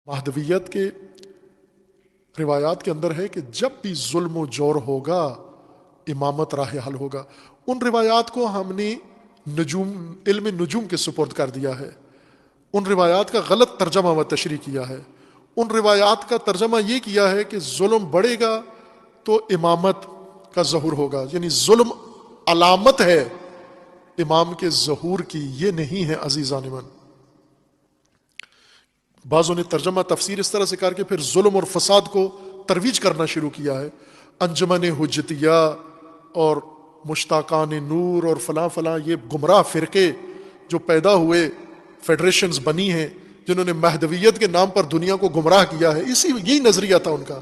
مہدویت کے روایات کے اندر ہے کہ جب بھی ظلم و جور ہوگا امامت راہ حل ہوگا. ان روایات کو ہم نے علم نجوم کے سپرد کر دیا ہے. ان روایات کا غلط ترجمہ و تشریح کیا ہے. ان روایات کا ترجمہ یہ کیا ہے کہ ظلم بڑھے گا تو امامت کا ظہور ہوگا، یعنی ظلم علامت ہے امام کے ظہور کی. یہ نہیں ہے عزیزان من. بعضوں نے ترجمہ تفسیر اس طرح سے کر کے پھر ظلم اور فساد کو ترویج کرنا شروع کیا ہے. انجمن حجتیہ اور مشتاقان نور اور فلاں فلاں یہ گمراہ فرقے جو پیدا ہوئے، فیڈریشنز بنی ہیں جنہوں نے مہدویت کے نام پر دنیا کو گمراہ کیا ہے، یہی نظریہ تھا ان کا.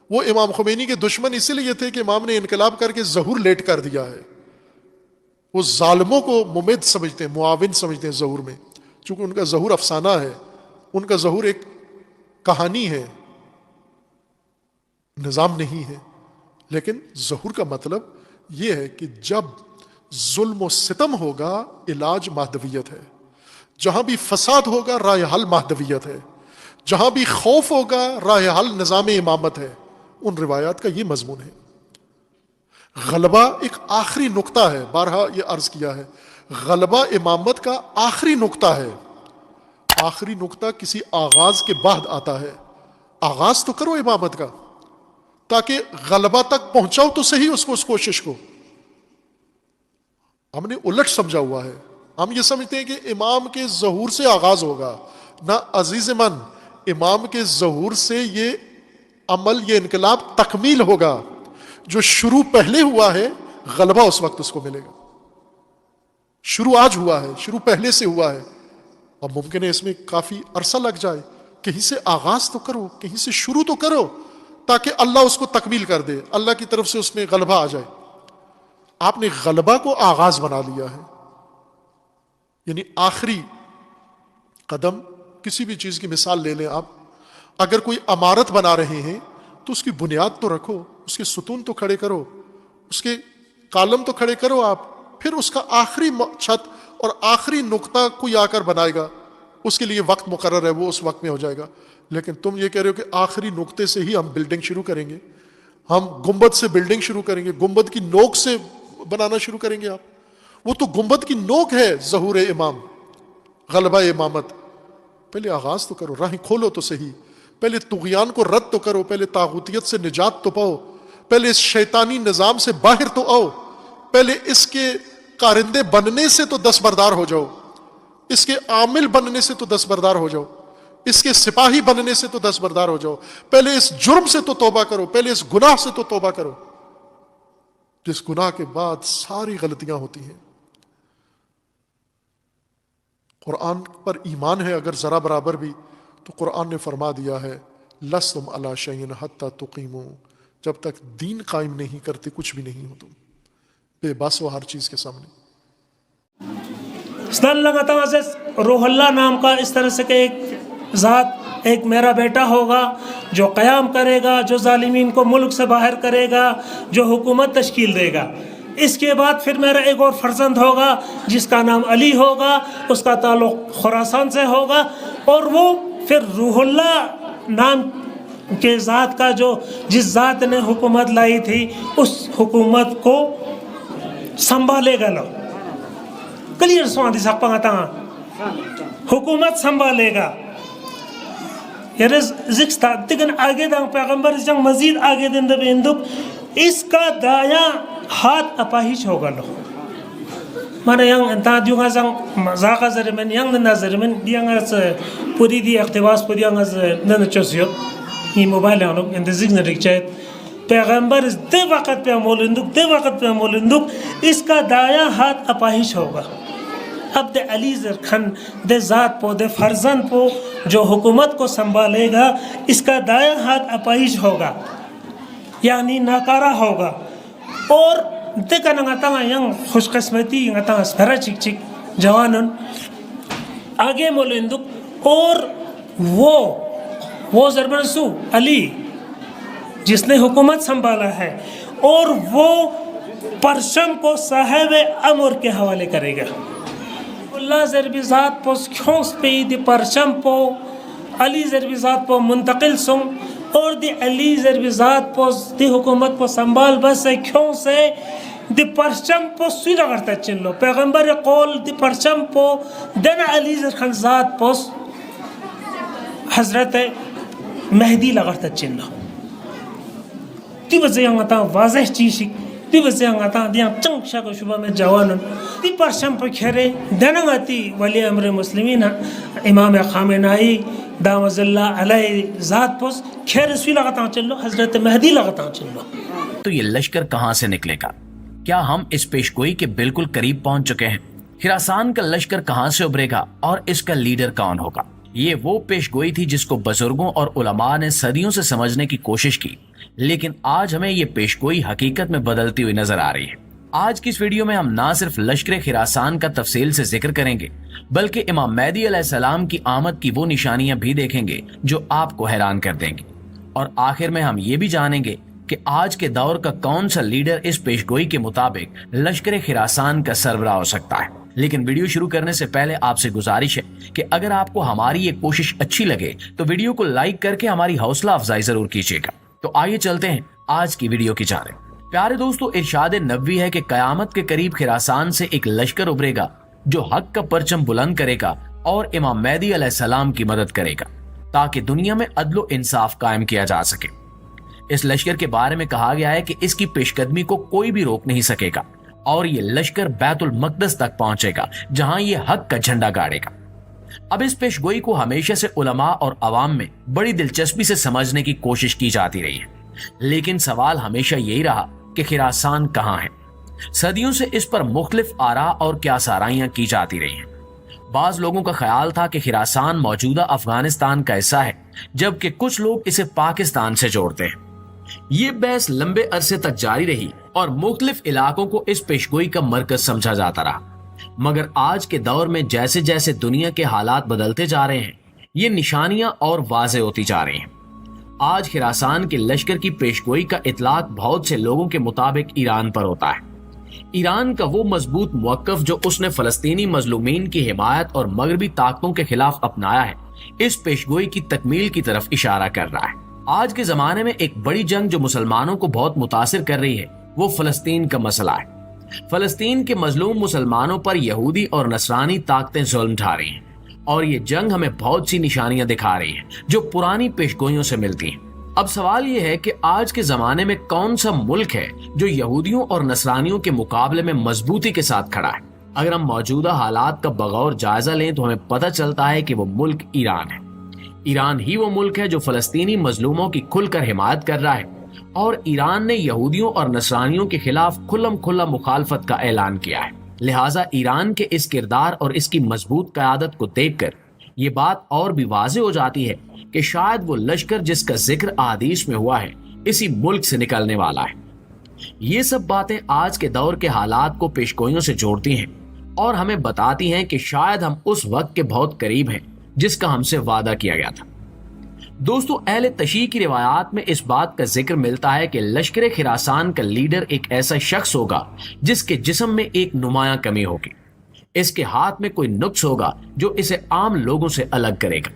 وہ امام خمینی کے دشمن اسی لیے تھے کہ امام نے انقلاب کر کے ظہور لیٹ کر دیا ہے. وہ ظالموں کو ممد سمجھتے ہیں، معاون سمجھتے ہیں ظہور میں، چونکہ ان کا ظہور افسانہ ہے، ان کا ظہور ایک کہانی ہے، نظام نہیں ہے. لیکن ظہور کا مطلب یہ ہے کہ جب ظلم و ستم ہوگا علاج مہدویت ہے، جہاں بھی فساد ہوگا راہ حل مہدویت ہے، جہاں بھی خوف ہوگا راہ حل نظام امامت ہے. ان روایات کا یہ مضمون ہے. غلبہ ایک آخری نقطہ ہے، بارہا یہ عرض کیا ہے، غلبہ امامت کا آخری نقطہ ہے. آخری نقطہ کسی آغاز کے بعد آتا ہے. آغاز تو کرو امامت کا تاکہ غلبہ تک پہنچاؤ تو صحیح اس کوشش کو. ہم نے الٹ سمجھا ہوا ہے. ہم یہ سمجھتے ہیں کہ امام کے ظہور سے آغاز ہوگا. نہ عزیز من، امام کے ظہور سے یہ عمل، یہ انقلاب تکمیل ہوگا. جو شروع پہلے ہوا ہے غلبہ اس وقت اس کو ملے گا. شروع آج ہوا ہے، شروع پہلے سے ہوا ہے. اب ممکن ہے اس میں کافی عرصہ لگ جائے. کہیں سے آغاز تو کرو، کہیں سے شروع تو کرو تاکہ اللہ اس کو تکمیل کر دے، اللہ کی طرف سے اس میں غلبہ آ جائے. آپ نے غلبہ کو آغاز بنا لیا ہے، یعنی آخری قدم. کسی بھی چیز کی مثال لے لیں آپ، اگر کوئی عمارت بنا رہے ہیں تو اس کی بنیاد تو رکھو، اس کے ستون تو کھڑے کرو، اس کے کالم تو کھڑے کرو آپ، پھر اس کا آخری چھت اور آخری نقطہ کوئی آ کر بنائے گا. اس کے لیے وقت مقرر ہے، وہ اس وقت میں ہو جائے گا. لیکن تم یہ کہہ رہے ہو کہ آخری نقطے سے ہی ہم بلڈنگ شروع کریں گے، ہم گنبد سے بلڈنگ شروع کریں گے، گنبد کی نوک سے بنانا شروع کریں گے آپ. وہ تو گنبد کی نوک ہے ظہور امام، غلبہ امامت. پہلے آغاز تو کرو، راہیں کھولو تو صحیح. پہلے طغیان کو رد تو کرو، پہلے طاغوتیت سے نجات تو پاؤ، پہلے اس شیطانی نظام سے باہر تو آؤ، پہلے اس کے کارندے بننے سے تو دستبردار ہو جاؤ، اس کے عامل بننے سے تو دستبردار ہو جاؤ، اس کے سپاہی بننے سے تو دستبردار ہو جاؤ. پہلے اس جرم سے تو توبہ کرو، پہلے اس گناہ سے تو توبہ کرو، جس گناہ کے بعد ساری غلطیاں ہوتی ہیں. قرآن پر ایمان ہے اگر ذرا برابر بھی تو قرآن نے فرما دیا ہے لستم علی شیء حتی تقیموا، جب تک دین قائم نہیں کرتے کچھ بھی نہیں ہو، تم بے بس ہو ہر چیز کے سامنے. روح اللہ نام کا اس طرح سے کہ ایک ذات، ایک میرا بیٹا ہوگا جو قیام کرے گا، جو ظالمین کو ملک سے باہر کرے گا، جو حکومت تشکیل دے گا. اس کے بعد پھر میرا ایک اور فرزند ہوگا جس کا نام علی ہوگا، اس کا تعلق خراسان سے ہوگا، اور وہ پھر روح اللہ نام کے ذات کا جس ذات نے حکومت لائی تھی اس حکومت کو سنبھالے گا. لو کلیئر سوادی سب پاتا حکومت سنبھالے گا. لیکن آگے دیں پیغمبر جنگ مزید آگے دیں دب اس کا دایاں ہاتھ اپاہیچ ہوگا. لو مانا ینگ انتا دیوگا زنگ مزاقا زرمن ینگ ننا زرمن دیانگا پوری دی اقتباس پوری دیانگا ننا چوسیو یہ موبائل ہے انہوں اندر زگن رک چاہت پیغمبر اس دے وقت پہ مولندک اس کا دایاں ہاتھ اپاہیچ ہوگا. اب دے علی زرخن دے ذات پو، دے فرزند پو جو حکومت کو سنبھالے گا اس کا دایاں ہاتھ اپاہیچ ہوگا، یعنی ناکارہ ہوگا. اور دیکھا نگاتا ینگ خوش قسمتی نگاتا اسپیرا چک چک جوانن آگے مولندک. اور وہ ضربن سو علی جس نے حکومت سنبھالا ہے، اور وہ پرچم کو صاحب امر کے حوالے کرے گا. اللہ ضربی ذات پوس کھونس پہ دی پرچم پو علی زربی ذات پو منتقل سن اور دی علی زربی ذات پو دی حکومت پو سنبھال بس کیوں سے دی پرچم پو سوی لگرتا چن لو پیغمبر قول دی پرچم پو دن علی زرخان ذات پو حضرت مہدی لگرتا چن لو تی وزی ہنگتا واضح چیزی تی وزی ہنگتا دیاں چنگ شاک شبہ میں جوانن تی پرچم پو کھرے دنگاتی ولی امر مسلمین امام خامنائی دامز اللہ علیہ ذات پوس کھیر سوی لگتا چل لو حضرت مہدی لگتا چل لو. تو یہ لشکر کہاں سے نکلے گا؟ کیا ہم اس پیشگوئی کے بالکل قریب پہنچ چکے ہیں؟ خراسان کا لشکر کہاں سے ابھرے گا اور اس کا لیڈر کون ہوگا؟ یہ وہ پیشگوئی تھی جس کو بزرگوں اور علماء نے صدیوں سے سمجھنے کی کوشش کی، لیکن آج ہمیں یہ پیشگوئی حقیقت میں بدلتی ہوئی نظر آ رہی ہے. آج کی اس ویڈیو میں ہم نہ صرف لشکر خراسان کا تفصیل سے ذکر کریں گے بلکہ امام مہدی علیہ السلام کی آمد کی وہ نشانیاں بھی دیکھیں گے جو آپ کو حیران کر دیں گے، اور آخر میں ہم یہ بھی جانیں گے کہ آج کے دور کا کون سا لیڈر اس پیشگوئی کے مطابق لشکر خراسان کا سربراہ ہو سکتا ہے. لیکن ویڈیو شروع کرنے سے پہلے آپ سے گزارش ہے کہ اگر آپ کو ہماری یہ کوشش اچھی لگے تو ویڈیو کو لائک کر کے ہماری حوصلہ افزائی ضرور کیجیے گا. تو آئیے چلتے ہیں آج کی ویڈیو کی جانب. پیارے دوستو، ارشاد نبوی ہے کہ قیامت کے قریب خراسان سے ایک لشکر ابھرے گا جو حق کا پرچم بلند کرے گا اور امام مہدی علیہ السلام کی مدد کرے گا تاکہ دنیا میں عدل و انصاف قائم کیا جا سکے. اس لشکر کے بارے میں کہا گیا ہے کہ اس کی پیش قدمی کو کوئی بھی روک نہیں سکے گا اور یہ لشکر بیت المقدس تک پہنچے گا جہاں یہ حق کا جھنڈا گاڑے گا. اب اس پیشگوئی کو ہمیشہ سے علماء اور عوام میں بڑی دلچسپی سے سمجھنے کی کوشش کی جاتی رہی ہے، لیکن سوال ہمیشہ یہی رہا کہ خراسان کہاں ہے. صدیوں سے اس پر مختلف آراء اور قیاسارائیاں کی جاتی رہی ہیں. بعض لوگوں کا خیال تھا کہ خراسان موجودہ افغانستان کا حصہ ہے، جبکہ کچھ لوگ اسے پاکستان سے جوڑتے ہیں. یہ بحث لمبے عرصے تک جاری رہی اور مختلف علاقوں کو اس پیشگوئی کا مرکز سمجھا جاتا رہا، مگر آج کے دور میں جیسے جیسے دنیا کے حالات بدلتے جا رہے ہیں یہ نشانیاں اور واضح ہوتی جا رہی ہیں. آج خراسان کے لشکر کی پیشگوئی کا اطلاق بہت سے لوگوں کے مطابق ایران پر ہوتا ہے. ایران کا وہ مضبوط موقف جو اس نے فلسطینی مظلومین کی حمایت اور مغربی طاقتوں کے خلاف اپنایا ہے اس پیشگوئی کی تکمیل کی طرف اشارہ کر رہا ہے. آج کے زمانے میں ایک بڑی جنگ جو مسلمانوں کو بہت متاثر کر رہی ہے وہ فلسطین کا مسئلہ ہے. فلسطین کے مظلوم مسلمانوں پر یہودی اور نصرانی طاقتیں ظلم ڈھا رہی ہیں اور یہ جنگ ہمیں بہت سی نشانیاں دکھا رہی ہیں جو پرانی پیشگوئیوں سے ملتی ہیں. اب سوال یہ ہے کہ آج کے زمانے میں کون سا ملک ہے جو یہودیوں اور نصرانیوں کے مقابلے میں مضبوطی کے ساتھ کھڑا ہے. اگر ہم موجودہ حالات کا بغور جائزہ لیں تو ہمیں پتہ چلتا ہے کہ وہ ملک ایران ہے. ایران ہی وہ ملک ہے جو فلسطینی مظلوموں کی کھل کر حمایت کر رہا ہے اور ایران نے یہودیوں اور نصرانیوں کے خلاف کھلم کھلا مخالفت کا اعلان کیا ہے. لہٰذا ایران کے اس کردار اور اس کی مضبوط قیادت کو دیکھ کر یہ بات اور بھی واضح ہو جاتی ہے کہ شاید وہ لشکر جس کا ذکر احادیث میں ہوا ہے اسی ملک سے نکلنے والا ہے. یہ سب باتیں آج کے دور کے حالات کو پیشگوئیوں سے جوڑتی ہیں اور ہمیں بتاتی ہیں کہ شاید ہم اس وقت کے بہت قریب ہیں جس کا ہم سے وعدہ کیا گیا تھا. دوستو، اہل تشیع کی روایات میں اس بات کا ذکر ملتا ہے کہ لشکر خراسان کا لیڈر ایک ایسا شخص ہوگا جس کے جسم میں ایک نمایاں کمی ہوگی. اس کے ہاتھ میں کوئی نقص ہوگا جو اسے عام لوگوں سے الگ کرے گا.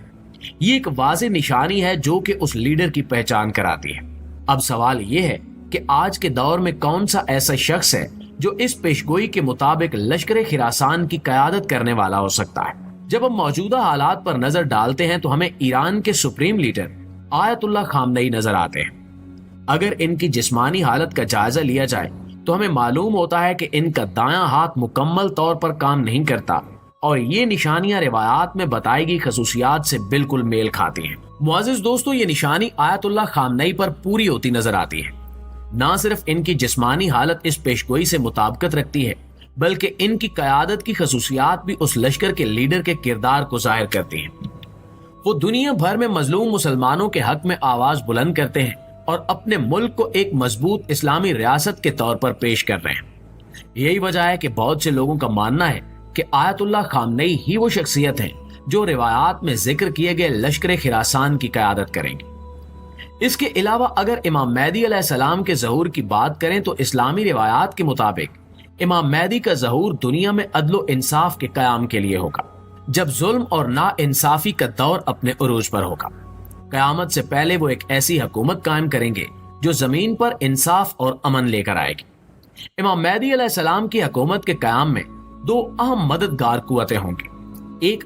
یہ ایک واضح نشانی ہے جو کہ اس لیڈر کی پہچان کراتی ہے. اب سوال یہ ہے کہ آج کے دور میں کون سا ایسا شخص ہے جو اس پیشگوئی کے مطابق لشکر خراسان کی قیادت کرنے والا ہو سکتا ہے. جب ہم موجودہ حالات پر نظر ڈالتے ہیں تو ہمیں ایران کے سپریم لیڈر آیت اللہ خامنئی نظر آتے ہیں. اگر ان کی جسمانی حالت کا جائزہ لیا جائے تو ہمیں معلوم ہوتا ہے کہ ان کا دایاں ہاتھ مکمل طور پر کام نہیں کرتا اور یہ نشانیاں روایات میں بتائی گئی خصوصیات سے بالکل میل کھاتی ہیں. معزز دوستو، یہ نشانی آیت اللہ خامنئی پر پوری ہوتی نظر آتی ہے. نہ صرف ان کی جسمانی حالت اس پیشگوئی سے مطابقت رکھتی ہے بلکہ ان کی قیادت کی خصوصیات بھی اس لشکر کے لیڈر کے کردار کو ظاہر کرتی ہیں. وہ دنیا بھر میں مظلوم مسلمانوں کے حق میں آواز بلند کرتے ہیں اور اپنے ملک کو ایک مضبوط اسلامی ریاست کے طور پر پیش کر رہے ہیں. یہی وجہ ہے کہ بہت سے لوگوں کا ماننا ہے کہ آیت اللہ خامنئی ہی وہ شخصیت ہیں جو روایات میں ذکر کیے گئے لشکر خراسان کی قیادت کریں گے. اس کے علاوہ اگر امام مہدی علیہ السلام کے ظہور کی بات کریں تو اسلامی روایات کے مطابق امام مہدی کا ظہور دنیا میں عدل و انصاف کے قیام کے لیے ہوگا. جب ظلم اور نا انصافی کا دور اپنے عروج پر ہوگا۔ قیامت سے پہلے وہ ایک ایسی حکومت قائم کریں گے جو زمین پر انصاف اور امن لے کر آئے گی۔ امام مہدی علیہ السلام کی حکومت کے قیام میں دو اہم مددگار قوتیں ہوں گی، ایک